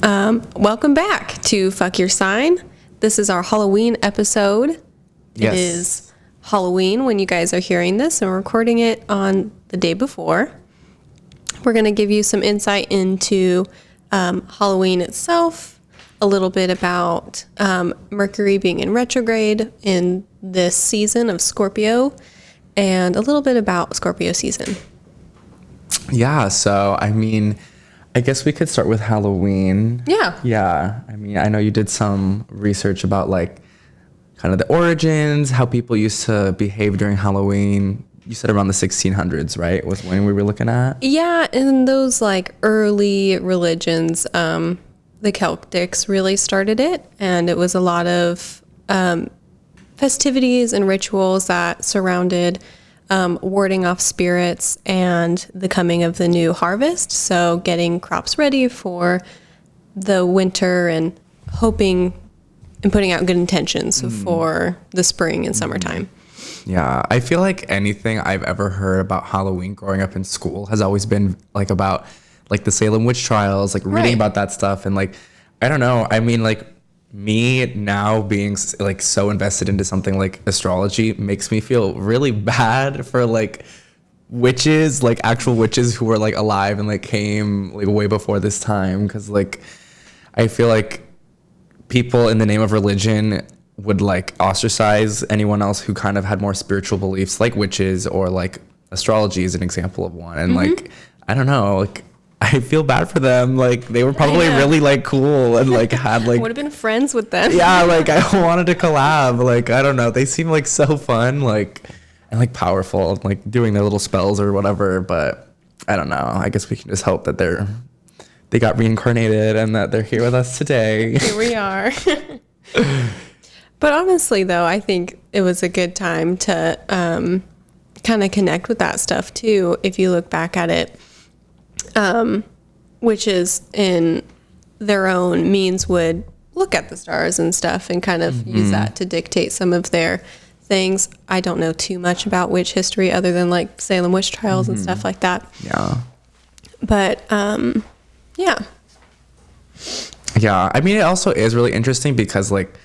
Welcome back to Fuck Your Sign. This is our Halloween episode. Yes. It is Halloween when you guys are hearing this, and we're recording it on the day before. We're going to give you some insight into Halloween itself, a little bit about Mercury being in retrograde in this season of Scorpio, and a little bit about Scorpio season. Yeah, so, I guess we could start with Halloween. Yeah. Yeah. I know you did some research about, kind of the origins, how people used to behave during Halloween. You said around the 1600s, right? Was when we were looking at? Yeah, in those, early religions, the Celtics really started it, and it was a lot of festivities and rituals that surrounded warding off spirits and the coming of the new harvest. So getting crops ready for the winter and hoping and putting out good intentions for the spring and summertime. Yeah, I feel like anything I've ever heard about Halloween growing up in school has always been about the Salem witch trials, reading about that stuff. And I don't know. Me now being so invested into something like astrology makes me feel really bad for witches, actual witches who were alive and came way before this time. Cause I feel like people in the name of religion would ostracize anyone else who kind of had more spiritual beliefs, like witches, or astrology is an example of one. And I don't know, I feel bad for them. They were probably really cool and had would have been friends with them. Yeah, I wanted to collab. I don't know, they seem so fun, and powerful, doing their little spells or whatever. But I don't know. I guess we can just hope that they got reincarnated and that they're here with us today. Here we are. But honestly, though, I think it was a good time to kind of connect with that stuff too. If you look back at it. Witches in their own means would look at the stars and stuff and kind of use that to dictate some of their things. I don't know too much about witch history other than Salem witch trials and stuff like that. Yeah. But, yeah. Yeah. It also is really interesting because like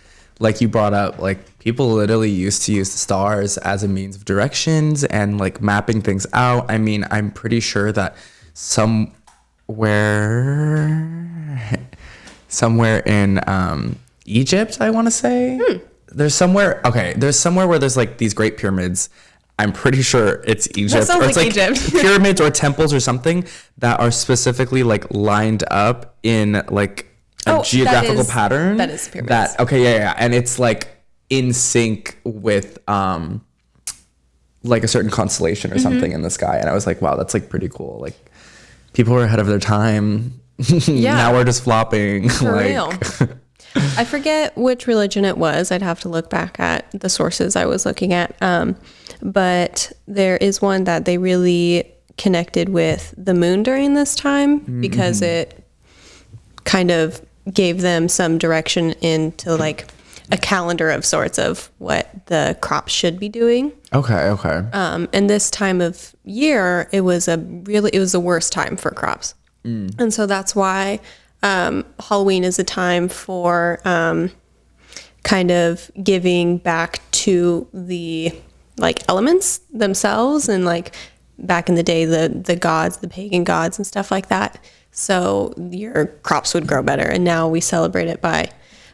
you brought up, people literally used to use the stars as a means of directions and mapping things out. I'm pretty sure that somewhere in Egypt, I want to say. There's somewhere where there's these great pyramids. I'm pretty sure it's Egypt. That sounds or it's Egypt. Pyramids or temples or something that are specifically lined up in a geographical pattern. That is pyramids. Yeah. And it's in sync with a certain constellation or something in the sky. And I was wow, that's pretty cool. People were ahead of their time. Yeah. Now we're just flopping. For real. I forget which religion it was. I'd have to look back at the sources I was looking at. But there is one that they really connected with the moon during this time because it kind of gave them some direction into a calendar of sorts of what the crops should be doing. Okay. And this time of year, it was the worst time for crops. And so that's why Halloween is a time for kind of giving back to the elements themselves and back in the day, the gods, the pagan gods and stuff like that. So your crops would grow better. And now we celebrate it by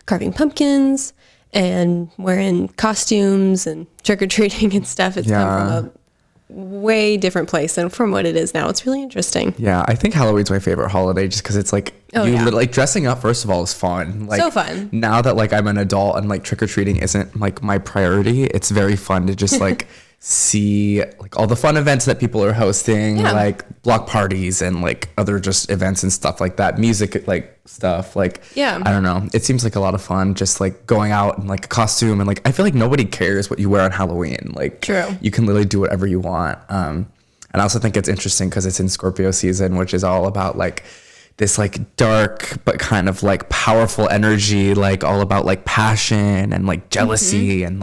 carving pumpkins and wearing costumes and trick-or-treating and stuff. It's come from a way different place than from what it is now. It's really interesting. Yeah, I think Halloween's my favorite holiday just because it's dressing up, first of all, is fun. So fun. Now that I'm an adult and trick-or-treating isn't my priority, it's very fun to just see all the fun events that people are hosting, block parties and other just events and stuff like that, music stuff. I don't know, it seems a lot of fun just going out in a costume, and I feel nobody cares what you wear on Halloween. True, you can literally do whatever you want. And I also think it's interesting because it's in Scorpio season, which is all about this dark but kind of powerful energy, all about passion and jealousy and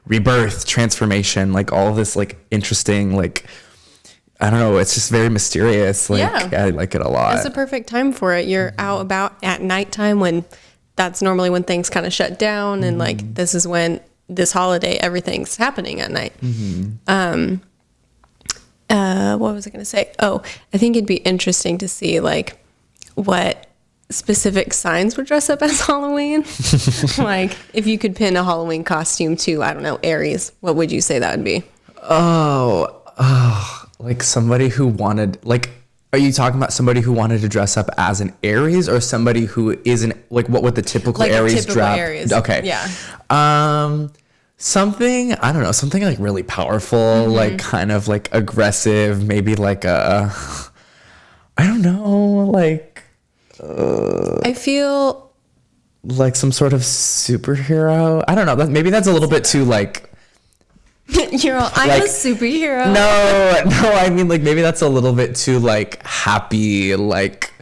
rebirth, transformation, all this interesting I don't know, it's just very mysterious. Like, Yeah. I like it a lot. It's a perfect time for it. You're out about at nighttime when that's normally when things kind of shut down. And like, this is when this holiday, everything's happening at night. What was I going to say? Oh, I think it'd be interesting to see like what specific signs would dress up as Halloween. Like if you could pin a Halloween costume to, I don't know, Aries, what would you say that would be? Like somebody who wanted, like, are you talking about somebody who wanted to dress up as an Aries or somebody who isn't, like, what would the typical Like Aries a typical dress? Aries. Okay. Yeah. Something, I don't know, something like really powerful, like kind of like aggressive, maybe like I don't know, like I feel like some sort of superhero. I don't know. Maybe that's a little bit too like. you're all, I'm like, a superhero. No, I mean like maybe that's a little bit too like happy like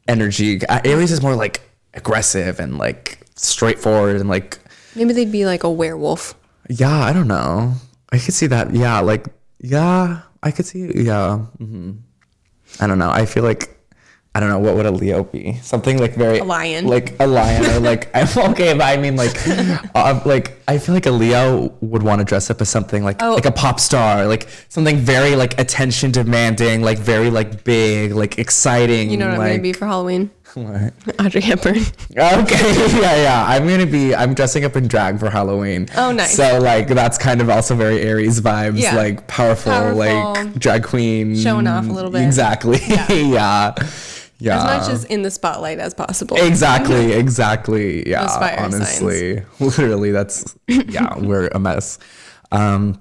energy. Aries is more like aggressive and like straightforward and like. Maybe they'd be like a werewolf. Yeah, I don't know. I could see that. Yeah, like I could see. Yeah. I don't know. I feel like. I don't know, what would a Leo be? Something like very a lion, like a lion, or like I'm okay, but I mean like I feel like a Leo would want to dress up as something like a pop star, like something very like attention demanding, like very like big, like exciting. You know what like, I'm gonna be for Halloween? What? Audrey Hepburn. Okay, yeah. I'm dressing up in drag for Halloween. Oh, nice. So like that's kind of also very Aries vibes, Yeah. like powerful, like drag queen, showing off a little bit. Exactly. Yeah. Yeah. As much as in the spotlight as possible. Exactly. Yeah. Those fire Honestly, literally, that's we're a mess. But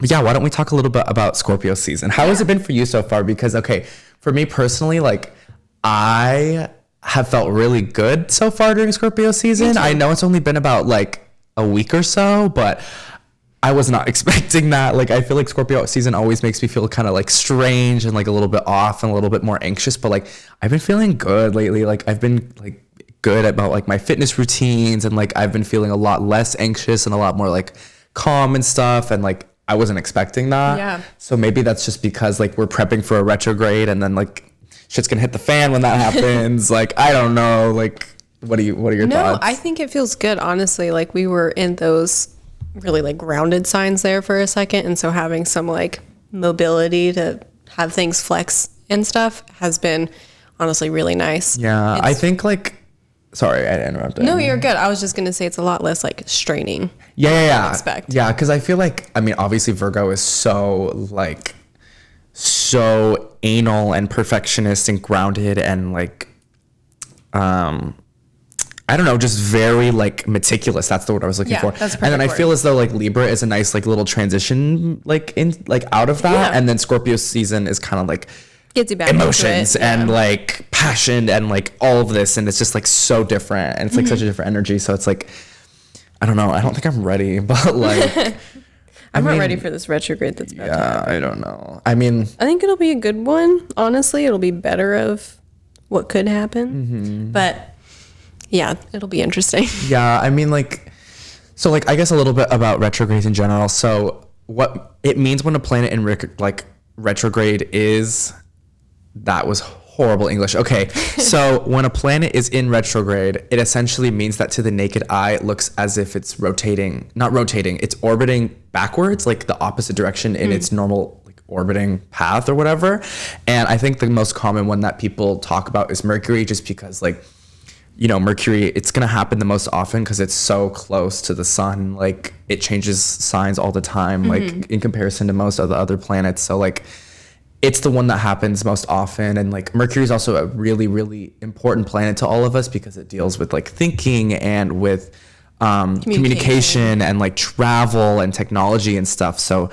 yeah, why don't we talk a little bit about Scorpio season? How has it been for you so far? Because okay, for me personally, like I have felt really good so far during Scorpio season. I know it's only been about like a week or so, but I was not expecting that. Like, I feel like Scorpio season always makes me feel kind of like strange and like a little bit off and a little bit more anxious. But like, I've been feeling good lately. Like, I've been like good about like my fitness routines, and like I've been feeling a lot less anxious and a lot more like calm and stuff. And like, I wasn't expecting that. Yeah. So maybe that's just because like we're prepping for a retrograde, and then like shit's gonna hit the fan when that happens. Like, I don't know. Like, what are your thoughts? No, I think it feels good, honestly. Like, we were in those really like grounded signs there for a second, and so having some like mobility to have things flex and stuff has been honestly really nice. Yeah, I think like, sorry, I interrupted. No, you're good. I was just gonna say it's a lot less like straining. Yeah. Expect. Yeah, because I feel like, I mean, obviously Virgo is so like so anal and perfectionist and grounded and like I don't know, just very like meticulous. That's the word I was looking for. That's a and then I perfect feel word. as though like Libra is a nice like little transition like in like out of that. Yeah. And then Scorpio season is kind of like Gets you back emotions into it. and like passion and like all of this, and it's just like so different, and it's like such a different energy. So it's like, I don't know. I don't think I'm ready, but like I'm not ready for this retrograde that's about to happen. I don't know. I mean, I think it'll be a good one. Honestly, it'll be better of what could happen. But yeah, it'll be interesting. yeah, I mean like, so like I guess a little bit about retrogrades in general. So what it means when a planet in like retrograde is, that was horrible English. Okay, so when a planet is in retrograde, it essentially means that to the naked eye, it looks as if it's rotating, not rotating, it's orbiting backwards, like the opposite direction in its normal like orbiting path or whatever. And I think the most common one that people talk about is Mercury, just because like, you know, Mercury, it's going to happen the most often because it's so close to the sun. Like, it changes signs all the time, like in comparison to most of the other planets. So like, it's the one that happens most often. And like, Mercury is also a really, really important planet to all of us because it deals with like thinking and with communication and like travel and technology and stuff. So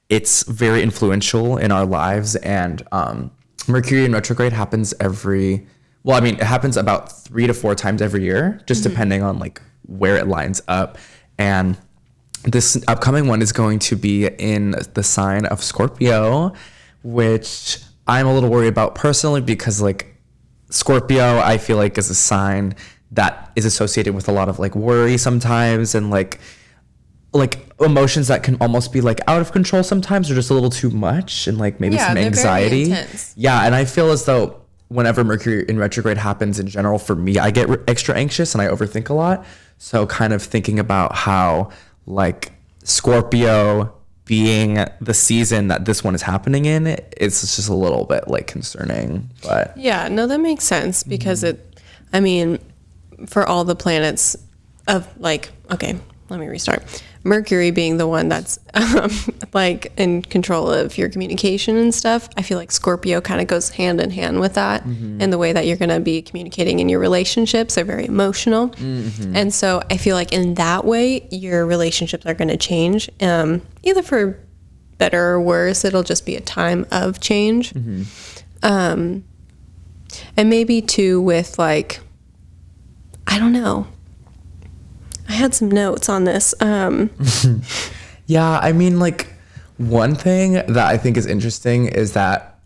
it's very influential in our lives. And Mercury in retrograde happens it happens about 3 to 4 times every year, just depending on like where it lines up. And this upcoming one is going to be in the sign of Scorpio, which I'm a little worried about personally because like Scorpio, I feel like is a sign that is associated with a lot of like worry sometimes and like like emotions that can almost be like out of control sometimes, or just a little too much, and like maybe some anxiety. Very intense. Yeah, and I feel as though whenever Mercury in retrograde happens in general, for me, I get extra anxious and I overthink a lot. So kind of thinking about how like Scorpio being the season that this one is happening in, it's just a little bit like concerning. But yeah, no, that makes sense because I mean, for all the planets of like, okay, let me restart. Mercury being the one that's like in control of your communication and stuff, I feel like Scorpio kind of goes hand in hand with that, and the way that you're going to be communicating in your relationships are very emotional. And so I feel like in that way, your relationships are going to change, either for better or worse. It'll just be a time of change. And maybe too with like, I don't know. I had some notes on this. Yeah, I mean, like, one thing that I think is interesting is that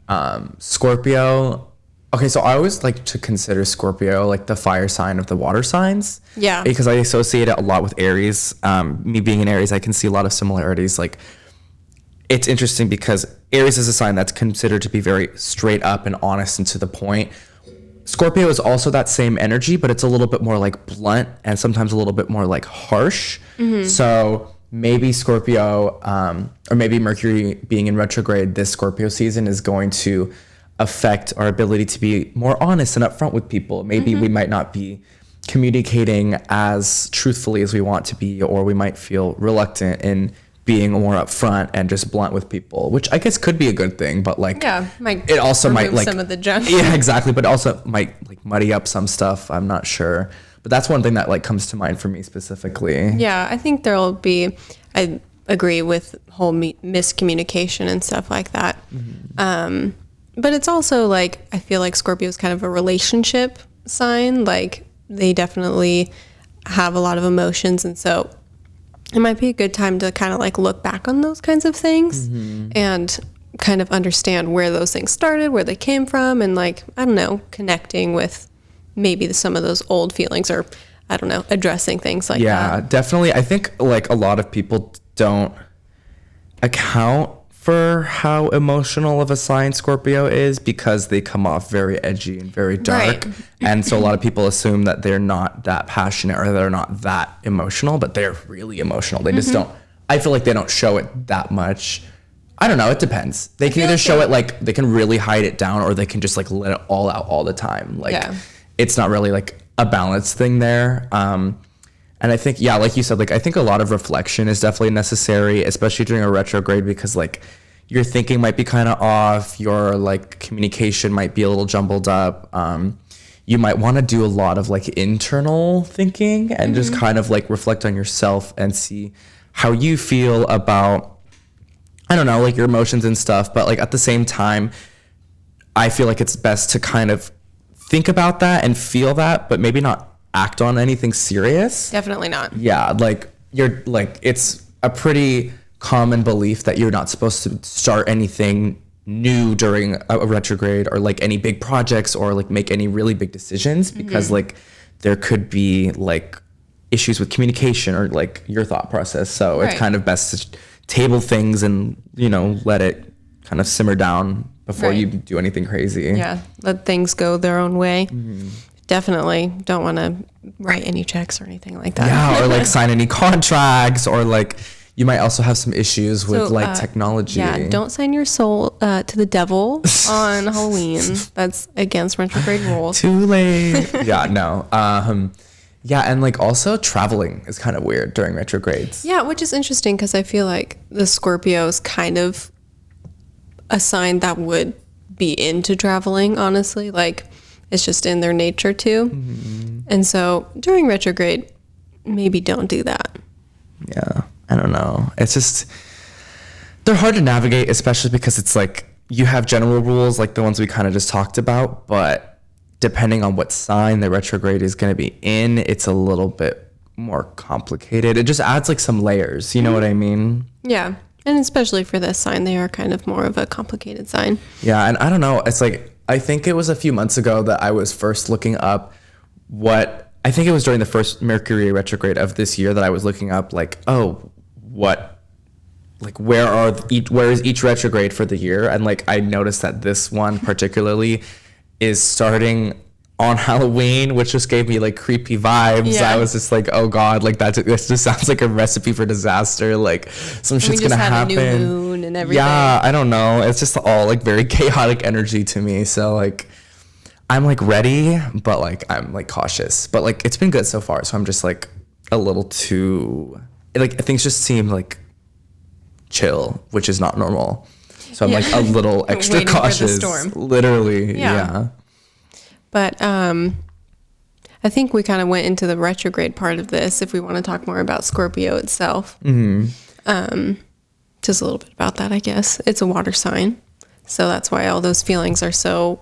Scorpio... Okay, so I always like to consider Scorpio like the fire sign of the water signs. Yeah. Because I associate it a lot with Aries. Me being in Aries, I can see a lot of similarities. Like, it's interesting because Aries is a sign that's considered to be very straight up and honest and to the point. Scorpio is also that same energy, but it's a little bit more like blunt and sometimes a little bit more like harsh. So maybe Scorpio, or maybe Mercury being in retrograde this Scorpio season is going to affect our ability to be more honest and upfront with people. Maybe we might not be communicating as truthfully as we want to be, or we might feel reluctant in being more upfront and just blunt with people, which I guess could be a good thing, but like, it also might like some of the junk. Yeah, exactly. But also might like muddy up some stuff. I'm not sure, but that's one thing that like comes to mind for me specifically. Yeah, I think there'll be, I agree with whole miscommunication and stuff like that. But it's also like, I feel like Scorpio is kind of a relationship sign. Like they definitely have a lot of emotions, and so it might be a good time to kind of like look back on those kinds of things and kind of understand where those things started, where they came from, and like, I don't know, connecting with maybe some of those old feelings, or I don't know, addressing things like that. Yeah, definitely. I think like a lot of people don't account for how emotional of a sign Scorpio is because they come off very edgy and very dark. Right. And so a lot of people assume that they're not that passionate or they're not that emotional, but they're really emotional. They just don't, I feel like they don't show it that much. I don't know. It depends. They can either show it like they can really hide it down, or they can just like let it all out all the time. Like it's not really like a balance thing there. And I think, yeah, like you said, like I think a lot of reflection is definitely necessary, especially during a retrograde, because like your thinking might be kind of off, your like communication might be a little jumbled up. You might want to do a lot of like internal thinking and just kind of like reflect on yourself and see how you feel about, I don't know, like your emotions and stuff. But like at the same time, I feel like it's best to kind of think about that and feel that, but maybe not act on anything serious. Definitely not. Yeah, like you're like, it's a pretty common belief that you're not supposed to start anything new during a retrograde, or like any big projects, or like make any really big decisions, because like there could be like issues with communication or like your thought process. So it's kind of best to table things and, you know, let it kind of simmer down before you do anything crazy. Yeah, let things go their own way. Definitely don't want to write any checks or anything like that. Yeah, or like sign any contracts, or like you might also have some issues with like technology. Yeah, don't sign your soul to the devil on Halloween. That's against retrograde rules. Too late. Yeah, no. Yeah, and like also traveling is kind of weird during retrogrades. Yeah, which is interesting because I feel like the Scorpio is kind of a sign that would be into traveling, honestly. Like, it's just in their nature too. And so during retrograde, maybe don't do that. Yeah, I don't know. It's just, they're hard to navigate, especially because it's like you have general rules like the ones we kind of just talked about, but depending on what sign the retrograde is going to be in, it's a little bit more complicated. It just adds like some layers, you know what I mean? Yeah. And especially for this sign, they are kind of more of a complicated sign. Yeah, and I don't know. It's like, I think it was a few months ago that I was first looking up I think it was during the first Mercury retrograde of this year that I was looking up like, oh, where is each retrograde for the year, and like I noticed that this one particularly is starting on Halloween, which just gave me like creepy vibes. I was just like, oh god, like this just sounds like a recipe for disaster. Like some shit's gonna happen. A new moon and everything. Yeah, I don't know. It's just all like very chaotic energy to me. So like I'm like ready, but like I'm like cautious. But like it's been good so far. So I'm just like a little too like things just seem like chill, which is not normal. So I'm like a little extra cautious. For the storm. Literally, yeah. But I think we kind of went into the retrograde part of this if we want to talk more about Scorpio itself. Just a little bit about that, I guess. It's a water sign. So that's why all those feelings are so,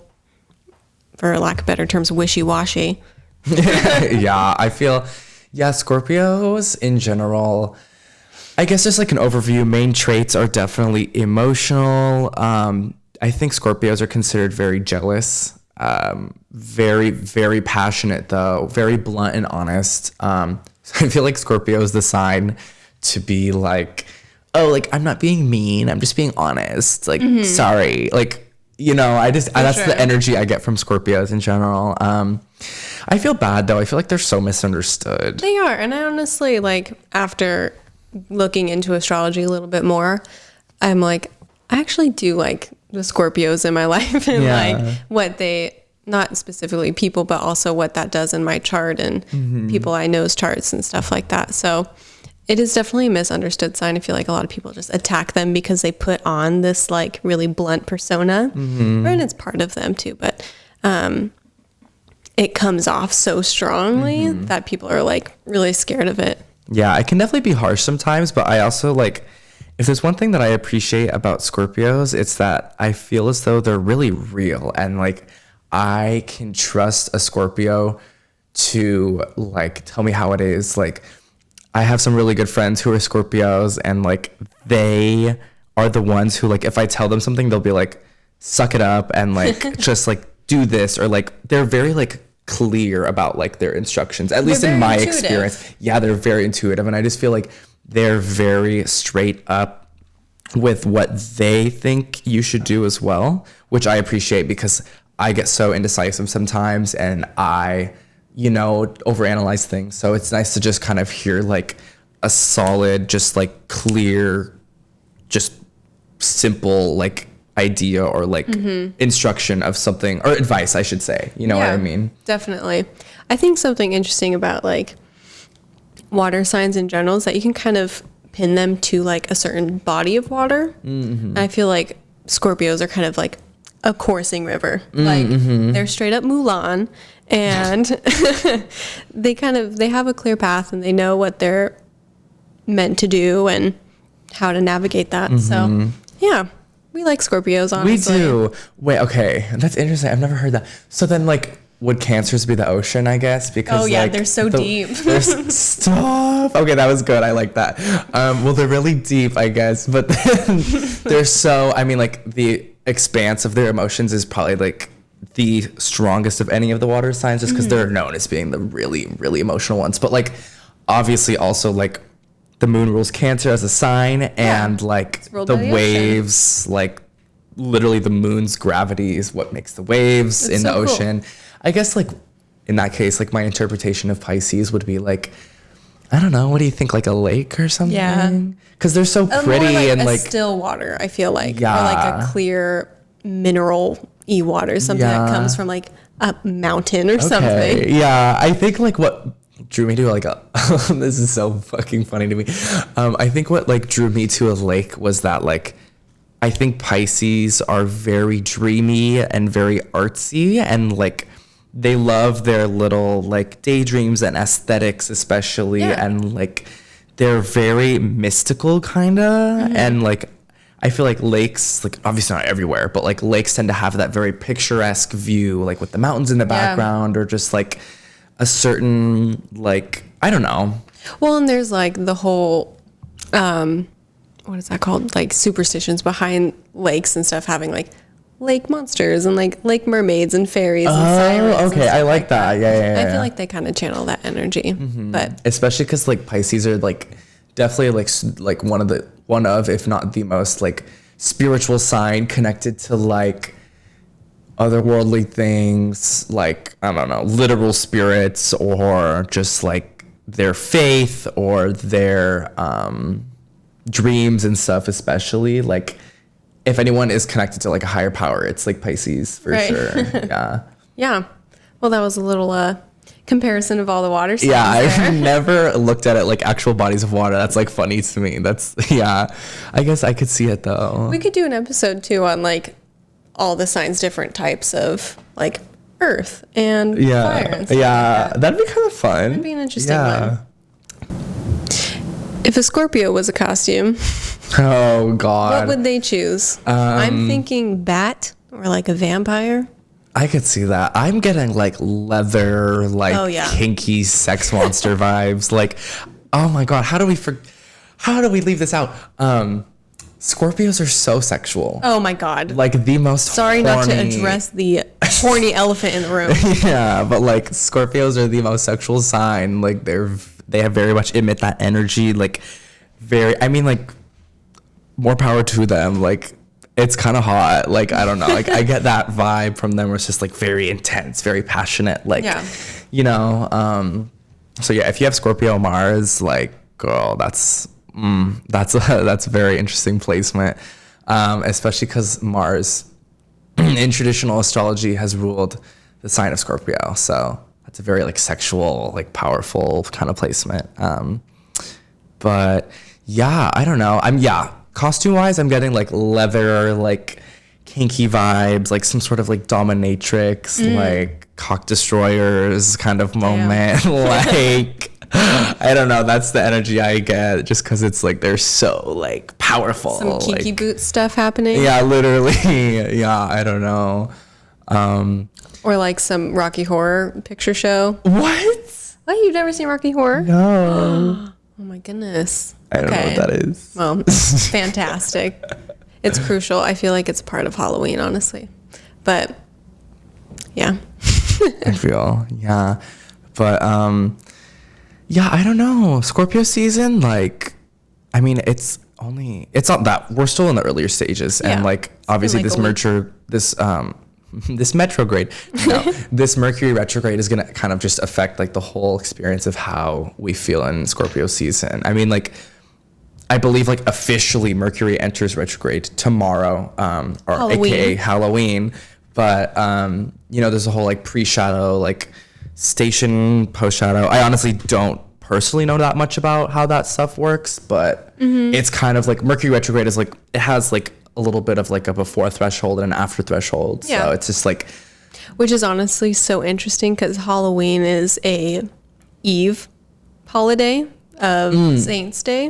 for lack of better terms, wishy-washy. Yeah, I feel, Scorpios in general, I guess just like an overview, main traits are definitely emotional. I think Scorpios are considered very jealous. Very, very passionate though, very blunt and honest. I feel like Scorpio is the sign to be like, oh, like I'm not being mean, I'm just being honest. Like, sorry. Like, you know, that's the energy I get from Scorpios in general. I feel bad though. I feel like they're so misunderstood. They are. And I honestly, like, after looking into astrology a little bit more, I'm like, I actually do like the Scorpios in my life and like what they, not specifically people, but also what that does in my chart and people I know's charts and stuff like that. So it is definitely a misunderstood sign. I feel like a lot of people just attack them because they put on this like really blunt persona, and it's part of them too, but it comes off so strongly that people are like really scared of it. Yeah, I can definitely be harsh sometimes, but I also like, if there's one thing that I appreciate about Scorpios, it's that I feel as though they're really real, and like I can trust a Scorpio to like tell me how it is. Like I have some really good friends who are Scorpios, and like they are the ones who like if I tell them something, they'll be like, suck it up and like just like do this, or like they're very like clear about like their instructions, at least in my experience. Yeah, they're very intuitive, and I just feel like they're very straight up with what they think you should do as well, which I appreciate because I get so indecisive sometimes and I, you know, overanalyze things. So it's nice to just kind of hear like a solid, just like clear, just simple like idea or like instruction of something, or advice, I should say. You know what I mean? Definitely. I think something interesting about like water signs in general is that you can kind of pin them to like a certain body of water. And I feel like Scorpios are kind of like a coursing river. Like they're straight up Mulan, and they have a clear path and they know what they're meant to do and how to navigate that. So yeah, we like Scorpios, honestly. We do. Wait, okay, that's interesting. I've never heard that. So then like, would Cancers be the ocean, I guess? Because like, they're so deep. Stop. Okay, that was good. I like that. Well, they're really deep, I guess. But then they're so, I mean, like the expanse of their emotions is probably like the strongest of any of the water signs, just because they're known as being the really, really emotional ones. But like, obviously also like the moon rules Cancer as a sign, and like the waves, like literally the moon's gravity is what makes the waves in the ocean. Cool. I guess like in that case, like my interpretation of Pisces would be like, I don't know, what do you think, like a lake or something? Yeah. Because they're so pretty, more like and like still water, I feel like. Yeah. Or like a clear mineral-y water, something that comes from like a mountain or something. Yeah. I think like what drew me to like this is so fucking funny to me. I think what like drew me to a lake was that like, I think Pisces are very dreamy and very artsy, and like they love their little like daydreams and aesthetics especially, and like they're very mystical kinda, and like I feel like lakes, like obviously not everywhere, but like lakes tend to have that very picturesque view, like with the mountains in the background, or just like a certain like, I don't know. Well, and there's like the whole what is that called? Like superstitions behind lakes and stuff, having like lake monsters and like lake mermaids and fairies and sirens. Oh, okay. I like that. Yeah. I feel like they kind of channel that energy. But especially because like Pisces are like definitely like one of if not the most like spiritual sign connected to like otherworldly things, like I don't know, literal spirits, or just like their faith or their dreams and stuff. Especially like if anyone is connected to like a higher power, it's like Pisces for sure. Yeah. Yeah. Well, that was a little comparison of all the water signs. Yeah, I've never looked at it like actual bodies of water. That's like funny to me. That's yeah. I guess I could see it though. We could do an episode too on like all the signs, different types of like earth and fire and stuff like that. That'd be kind of fun. That'd be an interesting one. If a Scorpio was a costume, oh god, what would they choose? I'm thinking bat or like a vampire. I could see that. I'm getting like leather, like kinky sex monster vibes. Like, oh my god, how do we leave this out? Scorpios are so sexual. Oh my god. Like the most Sorry horny... not to address the horny elephant in the room. Yeah, but like Scorpios are the most sexual sign. Like they have very much emit that energy. Like I mean like more power to them. Like it's kind of hot. Like, I don't know. Like, I get that vibe from them where it's just, like, very intense, very passionate. Like, you know. So, yeah, if you have Scorpio Mars, like, girl, that's a very interesting placement. Especially because Mars, in traditional astrology, has ruled the sign of Scorpio. So, that's a very, like, sexual, like, powerful kind of placement. But, yeah, I don't know. Costume wise, I'm getting like leather, like kinky vibes, like some sort of like dominatrix, like cock destroyers kind of moment. Like, I don't know. That's the energy I get just because it's like they're so like powerful. Some kinky like, boot stuff happening. Yeah, literally. Yeah, I don't know. Or like some Rocky Horror Picture Show. What? Oh, you've never seen Rocky Horror? No. Oh my goodness. I don't know what that is. Well, it's fantastic. It's crucial. I feel like it's part of Halloween, honestly. But yeah. I feel, yeah. But yeah, I don't know. Scorpio season, like, I mean, it's not that, we're still in the earlier stages. And like, obviously this this Mercury retrograde is going to kind of just affect like the whole experience of how we feel in Scorpio season. I mean, like, I believe like officially Mercury enters retrograde tomorrow, or Halloween. AKA Halloween. But, you know, there's a whole like pre-shadow, like station, post-shadow. I honestly don't personally know that much about how that stuff works, but it's kind of like Mercury retrograde is like, it has like a little bit of like a before threshold and an after threshold. Yeah. So it's just like, which is honestly so interesting because Halloween is a Eve holiday of Saints Day.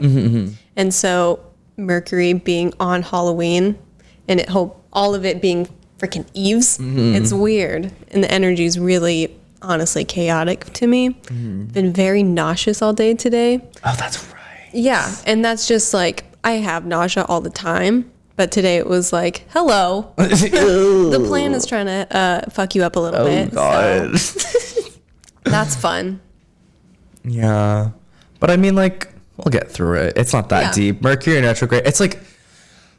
And so Mercury being on Halloween and all of it being freaking Eves, it's weird. And the energy is really honestly chaotic to me. Been very nauseous all day today. Oh, that's right. Yeah. And that's just like, I have nausea all the time. But today it was like, hello. The plan is trying to fuck you up a little bit. Oh, God. So that's fun. Yeah. But I mean, like, we'll get through it. It's not that deep. Mercury in retrograde. It's like,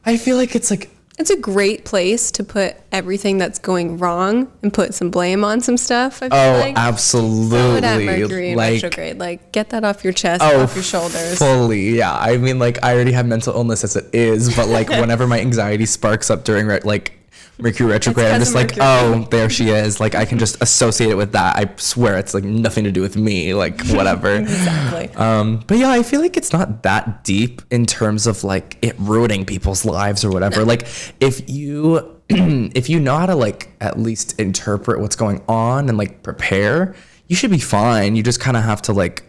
I feel like it's like. It's a great place to put everything that's going wrong and put some blame on some stuff. I feel like. Absolutely. Throw it at Mercury in retrograde. Like, get that off your chest, off your shoulders. Fully, yeah. I mean, like, I already have mental illness as it is, but like, whenever my anxiety sparks up during like Mercury retrograde, I'm just like, oh, there she is. Like, I can just associate it with that. I swear it's like nothing to do with me, like whatever. Exactly. But yeah, I feel like it's not that deep in terms of like it ruining people's lives or whatever. Like if you know how to like at least interpret what's going on and like prepare, you should be fine. You just kind of have to like,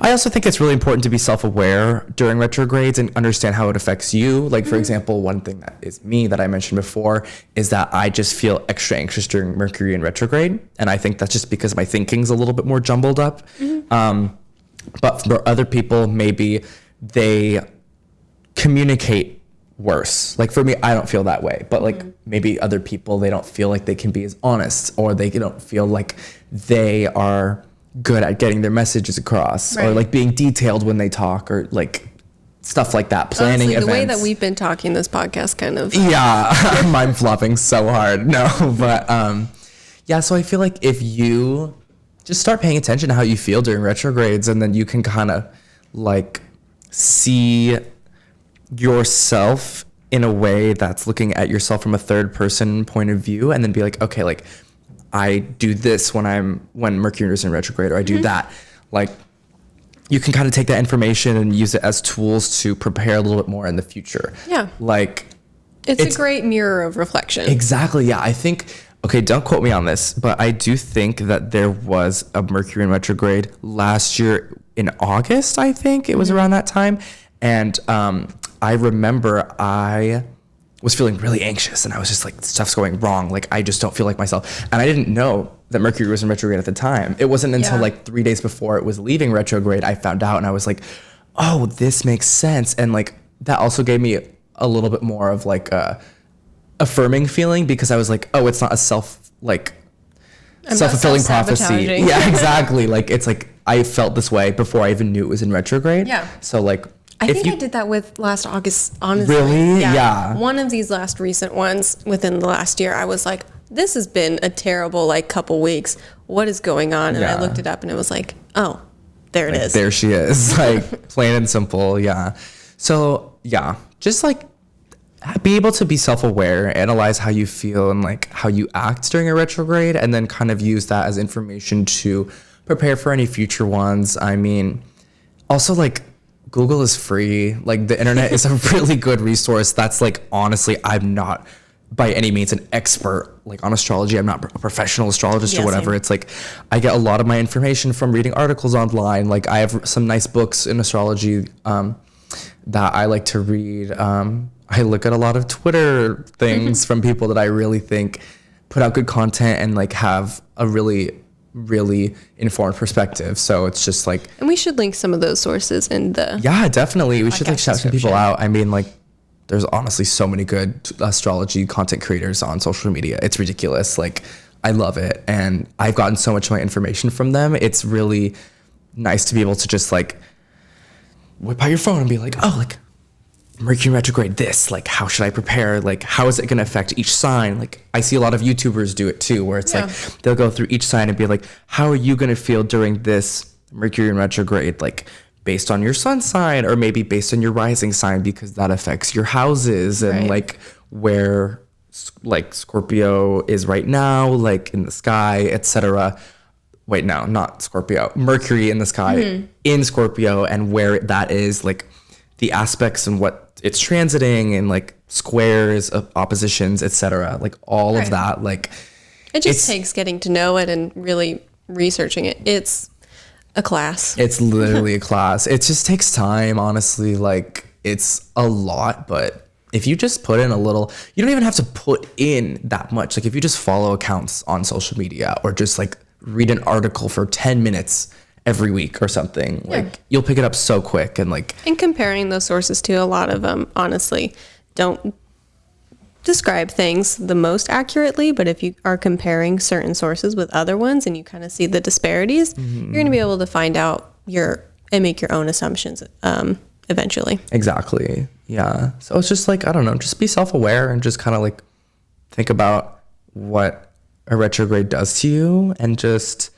I also think it's really important to be self-aware during retrogrades and understand how it affects you. Like, for example, one thing that is me that I mentioned before is that I just feel extra anxious during Mercury in retrograde. And I think that's just because my thinking's a little bit more jumbled up. But for other people, maybe they communicate worse. Like for me, I don't feel that way. But like maybe other people, they don't feel like they can be as honest, or they don't feel like they are good at getting their messages across, or like being detailed when they talk, or like stuff like that. Planning Honestly, the events. way that we've been talking this podcast kind of. Yeah, I'm flopping so hard. No, but yeah. So I feel like if you just start paying attention to how you feel during retrogrades, and then you can kind of like see yourself in a way that's looking at yourself from a third person point of view, and then be like, okay, like I do this when Mercury is in retrograde, or I do that. Like, you can kind of take that information and use it as tools to prepare a little bit more in the future. Yeah. Like, it's a great mirror of reflection. Exactly. Yeah. I think, okay, don't quote me on this, but I do think that there was a Mercury in retrograde last year in August. I think it was around that time. And I remember I was feeling really anxious, and I was just like, stuff's going wrong. Like, I just don't feel like myself. And I didn't know that Mercury was in retrograde at the time. It wasn't until like 3 days before it was leaving retrograde, I found out, and I was like, oh, this makes sense. And like, that also gave me a little bit more of like a affirming feeling, because I was like, oh, it's not a self-fulfilling prophecy. Yeah, exactly. Like, it's like, I felt this way before I even knew it was in retrograde. Yeah. So like, I think I did that with last August, honestly. Really? Yeah. One of these last recent ones within the last year, I was like, this has been a terrible like couple weeks. What is going on? And I looked it up, and it was like, oh, there it is. There she is. Like, plain and simple. Yeah. So yeah, just like be able to be self-aware, analyze how you feel and like how you act during a retrograde, and then kind of use that as information to prepare for any future ones. I mean, also like, Google is free. Like, the internet is a really good resource. That's like, honestly, I'm not by any means an expert like on astrology. I'm not a professional astrologist or whatever. Same. It's like, I get a lot of my information from reading articles online. Like, I have some nice books in astrology that I like to read. I look at a lot of Twitter things from people that I really think put out good content and like have a really informed perspective. So it's just like, and we should link some of those sources in the definitely we should like shout some people out. I mean, like, there's honestly so many good astrology content creators on social media. It's ridiculous. Like, I love it, and I've gotten so much of my information from them. It's really nice to be able to just like whip out your phone and be like, oh, like, Mercury retrograde, this, like, how should I prepare? Like, how is it going to affect each sign? Like, I see a lot of YouTubers do it too, where it's like, they'll go through each sign and be like, how are you going to feel during this Mercury in retrograde? Like, based on your sun sign, or maybe based on your rising sign, because that affects your houses and like where like Scorpio is right now, like in the sky, etc. Wait, no, not Scorpio. Mercury in the sky in Scorpio, and where that is, like the aspects and what it's transiting, and like squares, oppositions, etc. Like all of that. Like, it just takes getting to know it and really researching it. It's a class. It's literally a class. It just takes time, honestly. Like, it's a lot, but if you just put in a little, you don't even have to put in that much. Like, if you just follow accounts on social media, or just like read an article for 10 minutes every week or something, like, you'll pick it up so quick. And like, and comparing those sources to, a lot of them honestly don't describe things the most accurately, but if you are comparing certain sources with other ones and you kind of see the disparities, you're going to be able to find out and make your own assumptions eventually. Exactly. Yeah. So it's just like, I don't know, just be self-aware and just kind of like think about what a retrograde does to you, and just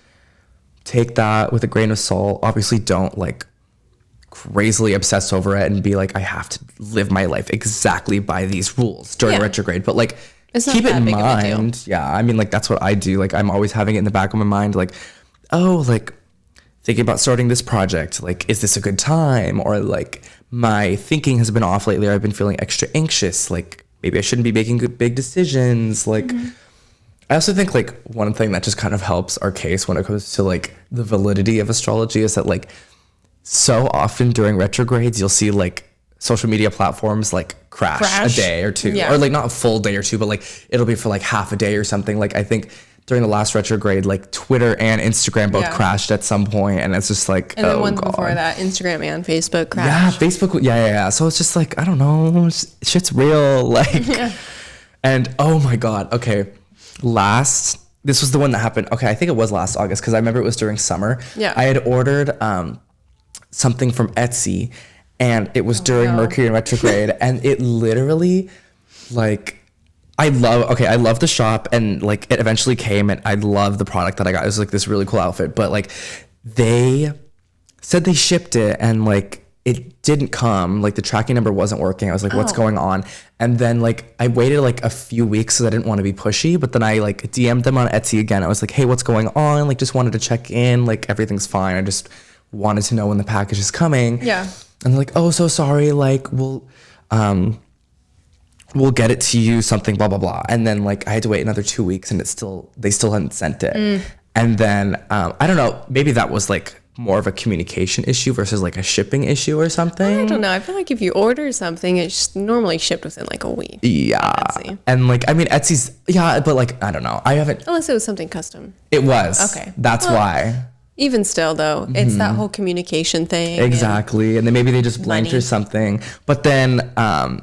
take that with a grain of salt. Obviously, don't like crazily obsess over it and be like, I have to live my life exactly by these rules during retrograde, but like, keep it in mind. Yeah. I mean, like, that's what I do. Like, I'm always having it in the back of my mind, like, oh, like, thinking about starting this project, like, is this a good time? Or like, my thinking has been off lately, or I've been feeling extra anxious, like, maybe I shouldn't be making big decisions. Like, I also think like one thing that just kind of helps our case when it comes to like the validity of astrology is that, like, so often during retrogrades, you'll see like social media platforms like crash a day or two, or like not a full day or two, but like it'll be for like half a day or something. Like, I think during the last retrograde, like Twitter and Instagram both crashed at some point, and it's just like, and then ones before that, Instagram and Facebook crashed. Yeah, Facebook. Yeah. So it's just like, I don't know, shit's real. Like, and oh my God. Okay. Last this was the one that happened. Okay, I think it was last August because I remember it was during summer. Yeah. I had ordered something from Etsy, and it was during Mercury Retrograde, and it literally, like, I love the shop, and like it eventually came, and I love the product that I got. It was like this really cool outfit, but like they said they shipped it, and like it didn't come, like the tracking number wasn't working. I was like, what's going on? And then like I waited like a few weeks because I didn't want to be pushy, but then I like DM'd them on Etsy again. I was like, hey, what's going on? Like, just wanted to check in, like everything's fine. I just wanted to know when the package is coming. Yeah. And they're like, oh, so sorry, like we'll get it to you, something, blah blah blah. And then like I had to wait another 2 weeks, and they still hadn't sent it. And then I don't know, maybe that was like more of a communication issue versus like a shipping issue or something. I don't know. I feel like if you order something, it's normally shipped within like a week. Yeah. And like, I mean, Etsy's, yeah, but like, I don't know. I haven't. Unless it was something custom. It was. Okay. That's why. Even still, though, it's that whole communication thing. Exactly. And then maybe they just blanked or something. But then I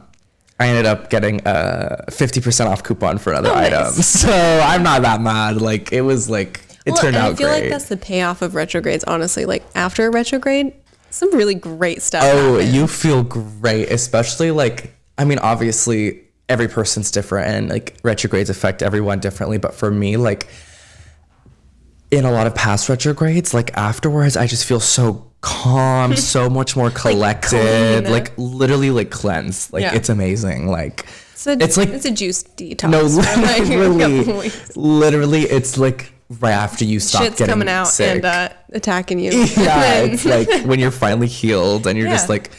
ended up getting a 50% off coupon for another item. So I'm not that mad. Like, it was like, it turned out great. I feel like that's the payoff of retrogrades, honestly. Like, after a retrograde, some really great stuff happens. You feel great, especially like, I mean, obviously every person's different, and like retrogrades affect everyone differently. But for me, like in a lot of past retrogrades, like afterwards, I just feel so calm, so much more collected, like literally like cleansed. Like it's amazing. Like it's a juice detox. No, literally, it's like right after you stop shit's getting coming out sick and attacking you. Yeah, it's like when you're finally healed and you're just like,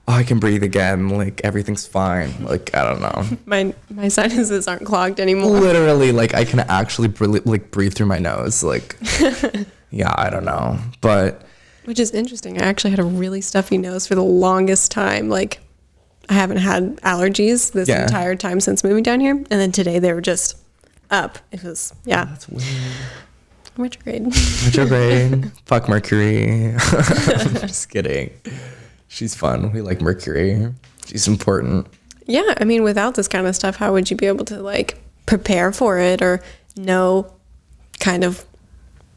oh, I can breathe again. Like everything's fine. Like I don't know. My sinuses aren't clogged anymore. Literally, like I can actually breathe through my nose. Like, yeah, I don't know, but which is interesting. I actually had a really stuffy nose for the longest time. Like I haven't had allergies this entire time since moving down here, and then today they were just up. It was that's weird. Retrograde. Fuck Mercury. Just kidding. She's fun. We like Mercury. She's important. Yeah, I mean, without this kind of stuff, how would you be able to like prepare for it or know kind of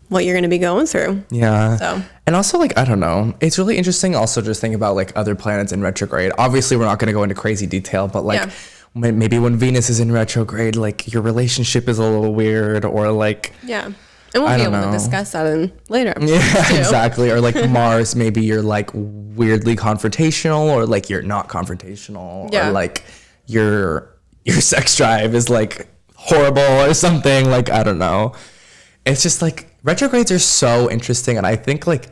what you're going to be going through? Yeah. So. And also, like, I don't know. It's really interesting also just think about like other planets in retrograde. Obviously, we're not going to go into crazy detail, but like maybe when Venus is in retrograde, like your relationship is a little weird, or like and we'll be able to discuss that in later episodes too. Exactly. Or like Mars, maybe you're like weirdly confrontational, or like you're not confrontational, or like your sex drive is like horrible or something. Like I don't know. It's just like retrogrades are so interesting, and I think like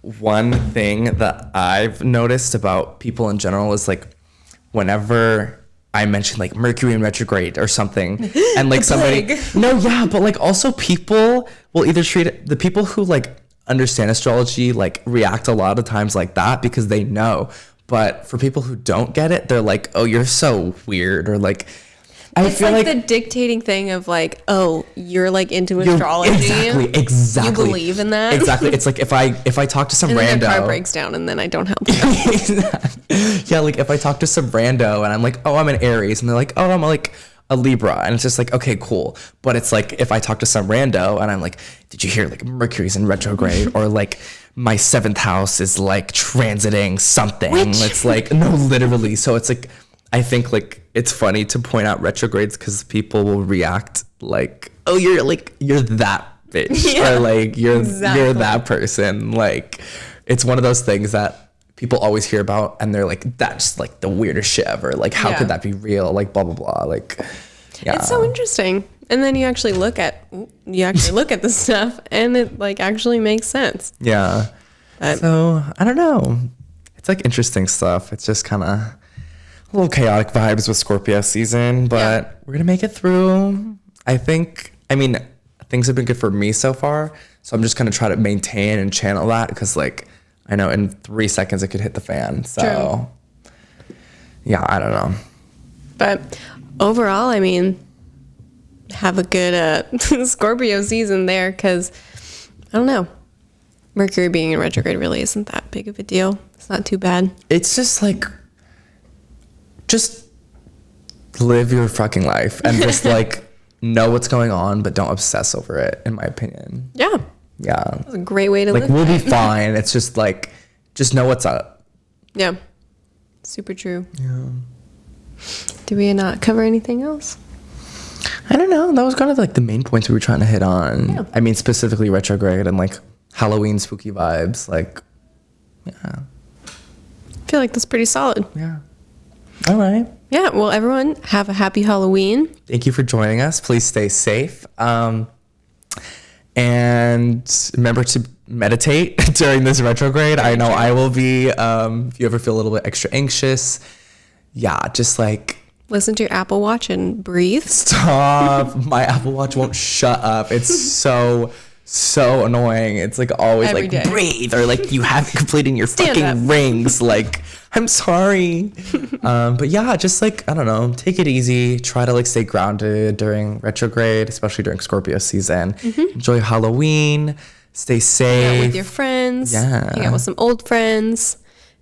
one thing that I've noticed about people in general is like whenever I mentioned like Mercury in retrograde or something, and like somebody but like also people will either treat it, the people who like understand astrology like react a lot of times like that because they know, but for people who don't get it, they're like, oh, you're so weird, or like I feel like the dictating thing of like, oh, you're like into astrology. Exactly. You believe in that. Exactly. It's like if I talk to some and rando, then their car breaks down, and then I don't help them. Yeah, like if I talk to some rando and I'm like, oh, I'm an Aries, and they're like, oh, I'm like a Libra, and it's just like, okay, cool. But it's like if I talk to some rando and I'm like, did you hear like Mercury's in retrograde, or like my 7th house is like transiting something. It's like no, literally. So it's like I think like it's funny to point out retrogrades because people will react like, oh, you're that bitch, or like you're that person. Like it's one of those things that people always hear about, and they're like, that's like the weirdest shit ever. Like how could that be real? Like blah blah blah. Like it's so interesting. And then you actually look at the stuff, and it like actually makes sense. Yeah. So I don't know. It's like interesting stuff. It's just kind of a little chaotic vibes with Scorpio season, but we're gonna make it through. I mean, things have been good for me so far, so I'm just gonna try to maintain and channel that, because like I know in 3 seconds it could hit the fan. So yeah, I don't know. But overall, I mean, have a good Scorpio season there, because I don't know, Mercury being in retrograde really isn't that big of a deal. It's not too bad. It's just like, just live your fucking life and just like know what's going on, but don't obsess over it, in my opinion. Yeah. Yeah. That's a great way to live. We'll be fine. It's just like, just know what's up. Yeah. Super true. Yeah. Do we not cover anything else? I don't know. That was kind of like the main points we were trying to hit on. Yeah. I mean, specifically retrograde and like Halloween spooky vibes. Like, yeah. I feel like that's pretty solid. Yeah. All right. Yeah. Well, everyone, have a happy Halloween. Thank you for joining us. Please stay safe. And remember to meditate during this retrograde. I know I will be. If you ever feel a little bit extra anxious, yeah, just like listen to your Apple Watch and breathe. Stop. My Apple Watch won't shut up. It's so annoying. It's like always Every like day. breathe, or like you haven't completed your Stand fucking up. rings. Like, I'm sorry. But yeah, just like, I don't know, take it easy. Try to like stay grounded during retrograde, especially during Scorpio season. Enjoy Halloween. Stay safe. Hang out with your friends. Yeah. Hang out with some old friends.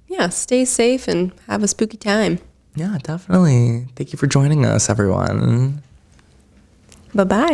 Yeah. Stay safe and have a spooky time. Yeah, definitely. Thank you for joining us, everyone. Bye-bye.